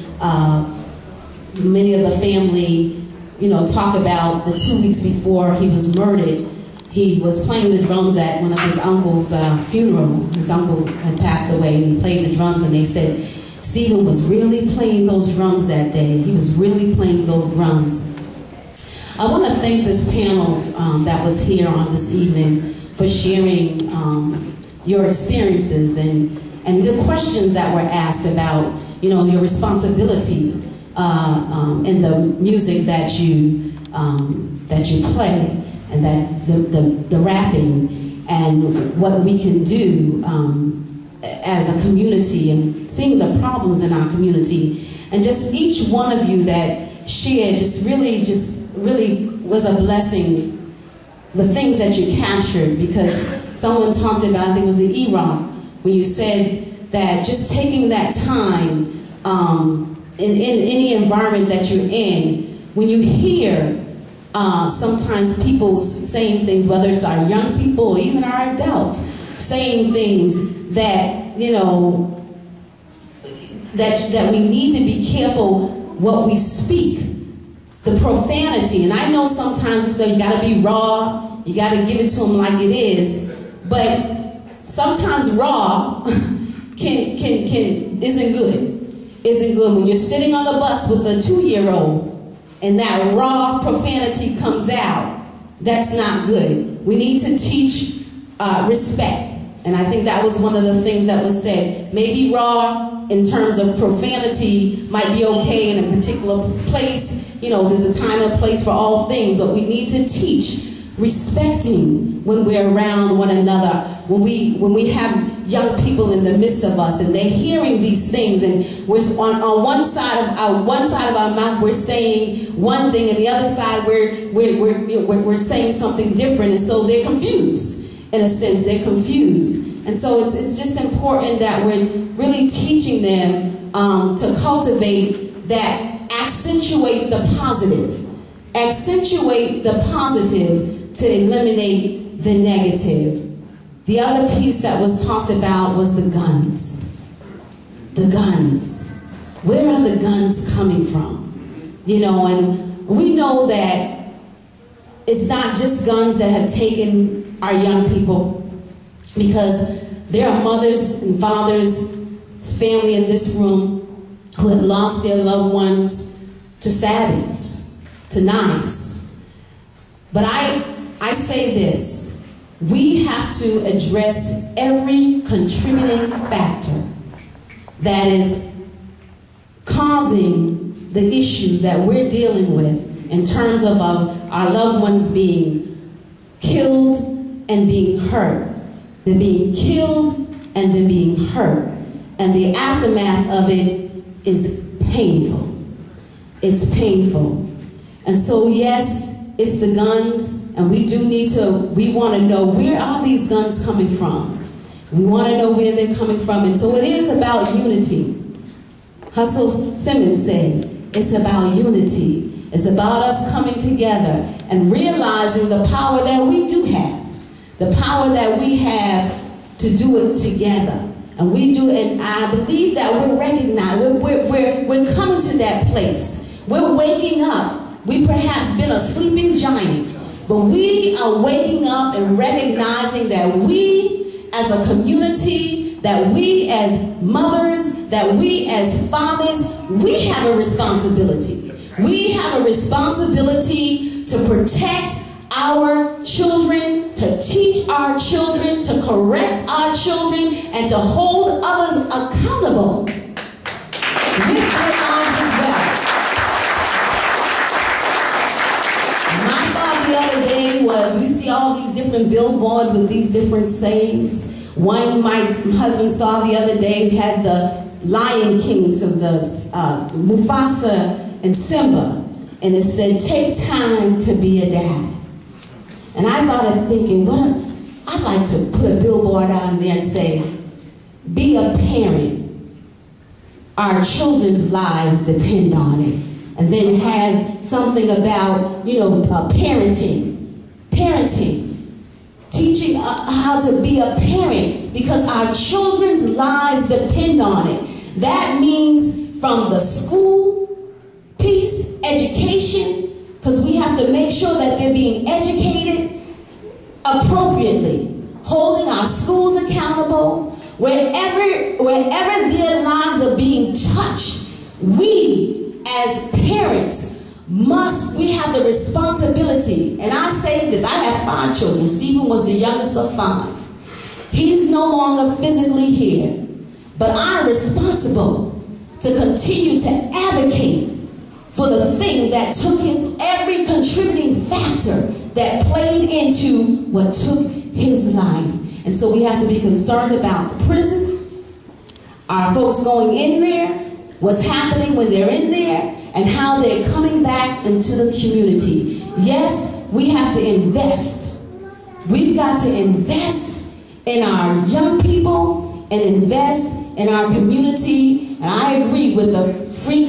many of the family, you know, talk about the 2 weeks before he was murdered, he was playing the drums at one of his uncle's funeral. His uncle had passed away, and he played the drums, and they said Stephen was really playing those drums that day. He was really playing those drums. I want to thank this panel that was here on this evening for sharing your experiences and the questions that were asked about, you know, your responsibility in the music that you play, and that the rapping, and what we can do as a community, and seeing the problems in our community, and just each one of you that shared just really was a blessing. The things that you captured, because someone talked about, I think it was the Iraq, when you said that just taking that time in any environment that you're in, when you hear sometimes people saying things, whether it's our young people or even our adults, saying things that, you know, that we need to be careful what we speak. The profanity, and I know sometimes it's like you gotta be raw, you gotta give it to them like it is, but sometimes raw isn't good when you're sitting on the bus with a 2-year-old and that raw profanity comes out. That's not good. We need to teach respect, and I think that was one of the things that was said. Maybe raw in terms of profanity might be okay in a particular place. You know, there's a time and place for all things, but we need to teach respecting when we're around one another, when we have young people in the midst of us and they're hearing these things, and we're on one side of our mouth we're saying one thing, and the other side we're saying something different, and so they're confused. In a sense, they're confused, and so it's just important that we're really teaching them to cultivate that. Accentuate the positive. Accentuate the positive to eliminate the negative. The other piece that was talked about was the guns. The guns. Where are the guns coming from? You know, and we know that it's not just guns that have taken our young people, because there are mothers and fathers, family in this room who have lost their loved ones to stabbings, to knives. But I say this, we have to address every contributing factor that is causing the issues that we're dealing with in terms of our loved ones being killed and being hurt. They're being killed and they're being hurt. And the aftermath of it is painful. It's painful. And so yes, it's the guns, and we want to know, where are these guns coming from? We want to know where they're coming from. And so it is about unity. Hustle Simmons said, it's about unity. It's about us coming together and realizing the power that we do have. The power that we have to do it together. And we do, and I believe that we're recognized. We're coming to that place. We're waking up. We perhaps been a sleeping giant, but we are waking up and recognizing that we as a community, that we as mothers, that we as fathers, we have a responsibility. We have a responsibility to protect our children, to teach our children, to correct our children, and to hold others accountable with their lives as well. My thought the other day was, we see all these different billboards with these different sayings. One my husband saw the other day, we had the Lion Kings of the Mufasa and Simba, and it said, take time to be a dad. And I started thinking, well, I'd decide to put a billboard out there and say, be a parent. Our children's lives depend on it. And then have something about, parenting. Teaching how to be a parent because our children's lives depend on it. That means from the school piece, education, because we have to make sure that they're being educated appropriately, holding our schools accountable, wherever their lives are being touched, we as parents we have the responsibility, and I say this, I have 5 children. Stephen was the youngest of 5. He's no longer physically here, but I'm responsible to continue to advocate for the thing that took every contributing factor that played into what took his life. And so we have to be concerned about the prison, our folks going in there, what's happening when they're in there, and how they're coming back into the community. Yes, we have to invest. We've got to invest in our young people and invest in our community. And I agree with the free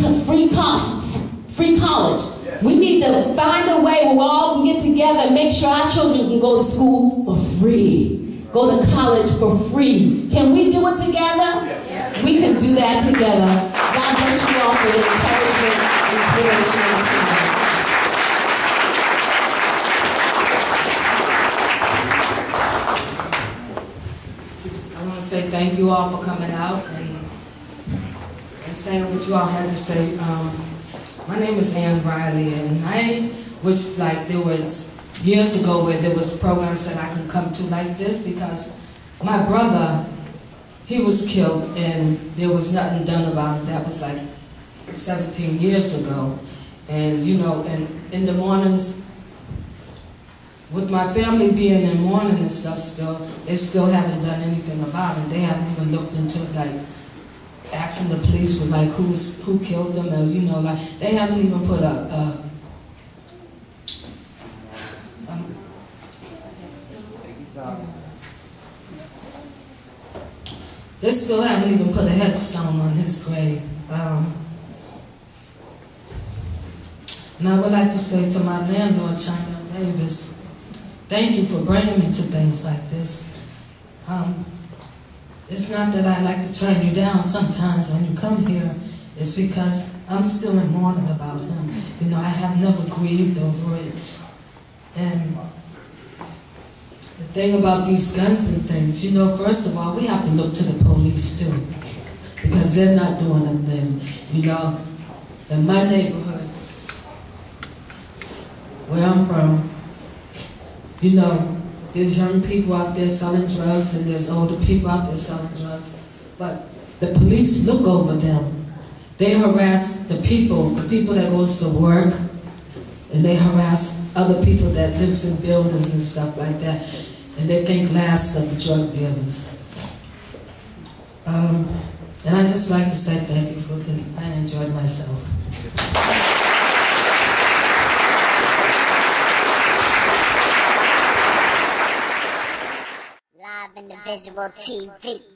college. We need to find a way where we all can get together and make sure our children can go to school for free. Go to college for free. Can we do it together? Yes. We can do that together. God bless you all for the encouragement and inspiration tonight. I want to say thank you all for coming out and saying what you all had to say. My name is Ann Riley, and I wish like there was years ago where there was programs that I could come to like this, because my brother, he was killed and there was nothing done about it. That was like 17 years ago. And and in the mornings, with my family being in mourning and stuff still, they still haven't done anything about it. They haven't even looked into it, like asking the police for like who killed them, or like they haven't even put they still haven't even put a headstone on his grave. And I would like to say to my landlord, China Davis, thank you for bringing me to things like this. It's not that I like to turn you down sometimes when you come here. It's because I'm still in mourning about him. I have never grieved over it. And the thing about these guns and things, first of all, we have to look to the police too, because they're not doing a thing. In my neighborhood, where I'm from, there's young people out there selling drugs, and there's older people out there selling drugs. But the police look over them. They harass the people that goes to work, and they harass other people that lives in buildings and stuff like that. And they think less of the drug dealers. And I just like to say thank you for it. I enjoyed myself. Live in the visual TV.